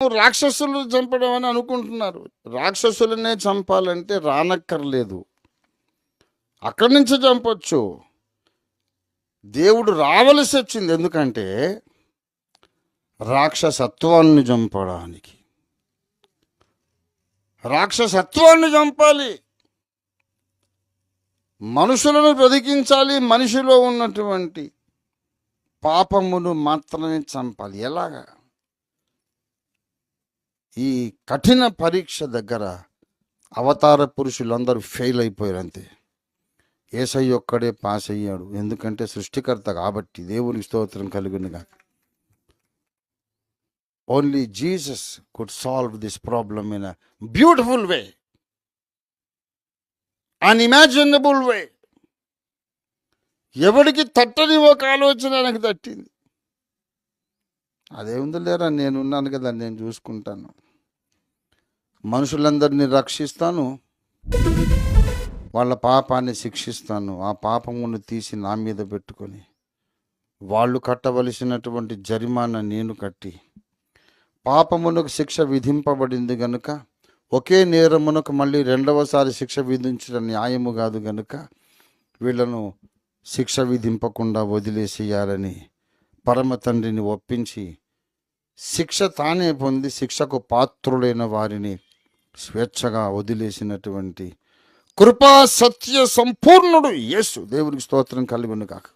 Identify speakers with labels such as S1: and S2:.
S1: రాక్షసులు చంపడం అని అనుకుంటున్నారు. రాక్షసులనే చంపాలంటే రానక్కర్లేదు, అక్కడి నుంచి చంపొచ్చు. దేవుడు రావలసి వచ్చింది ఎందుకంటే రాక్షసత్వాన్ని చంపడానికి. రాక్షసత్వాన్ని చంపాలి, మనుషులను బ్రతికించాలి, మనిషిలో ఉన్నటువంటి పాపమును మాత్రమే చంపాలి. ఎలాగా? ఈ కఠిన పరీక్ష దగ్గర అవతార పురుషులందరూ ఫెయిల్ అయిపోయారు అంతే. యేసయ్య ఒక్కడే పాస్ అయ్యాడు, ఎందుకంటే సృష్టికర్త కాబట్టి. దేవుని స్తోత్రం కలుగునుగా. Only Jesus could solve this problem in a beautiful way, unimaginable way. ఎవడికి తట్టని ఒక ఆలోచన నాకు తట్టింది. అదేముంది లేరా, నేనున్నాను కదా, నేను చూసుకుంటాను, మనుషులందరినీ రక్షిస్తాను, వాళ్ళ పాపాన్ని శిక్షిస్తాను, ఆ పాపమును తీసి నా మీద పెట్టుకొని వాళ్ళు కట్టవలసినటువంటి జరిమానా నేను కట్టి, పాపమునకు శిక్ష విధింపబడింది గనుక ఒకే నేరమునకు మళ్ళీ రెండవసారి శిక్ష విధించడం న్యాయము కాదు గనుక వీళ్ళను శిక్ష విధింపకుండా వదిలేసేయాలని పరమ తండ్రిని ఒప్పించి శిక్ష తానే పొంది శిక్షకు పాత్రులైన వారిని స్వేచ్ఛగా వదిలేసినటువంటి కృపా సత్య సంపూర్ణుడు యేసు. దేవునికి స్తోత్రం కలుగును గాక.